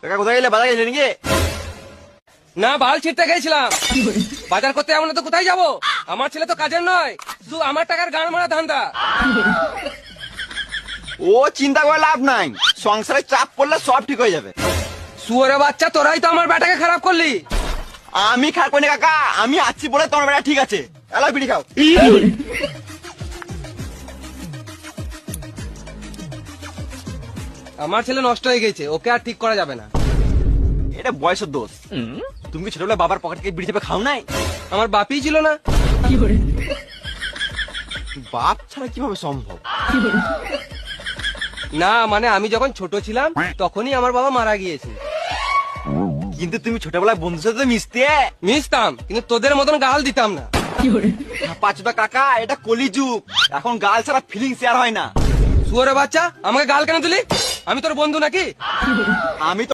কাকা কোথায় গেলে? বাজার গেলে নাকি? না, বাল ছিটতে গেছিলাম। বাজার করতে এমন তো কোথায় যাব? আমার ছেলে তো কাজের নয়, শুধু আমার টাকার গান মারা ধান্দা। ও চিন্তা করে লাভ নাই, সংসারে চাপ পড়লে সব ঠিক হয়ে যাবে। শুয়োরে বাচ্চা, তোরাই তো আমার বেটাকে খারাপ করলি। আমি খারাপ করি না কাকা, আমি আছি বলে তোমার বেটা ঠিক আছে। এলা বিড়ি খাও। আমার ছেলে নষ্ট হয়ে গেছে, ওকে আর ঠিক করা যাবে না। এটা বয়সের দোষ। তুমি কি ছোটবেলায় বাবার পকেট থেকে বিড়ি চেপে খাও নাই? আমার বাপই ছিল না। বাপ ছাড়া কিভাবে সম্ভব? না মানে আমি যখন ছোট ছিলাম তখনই আমার বাবা মারা গিয়েছে। কিন্তু তুমি ছোটবেলায় বন্ধুর সাথে মিশতে। মিশতাম, কিন্তু তোদের মতন গাল দিতাম না। পাঁচটা কাকা, এটা কলিযুগ, এখন গাল ছাড়া ফিলিং শেয়ার হয় না। শুয়োরে বাচ্চা, আমাকে গাল কেন দিলি? আমি তোর বন্ধু নাকি? আমি তো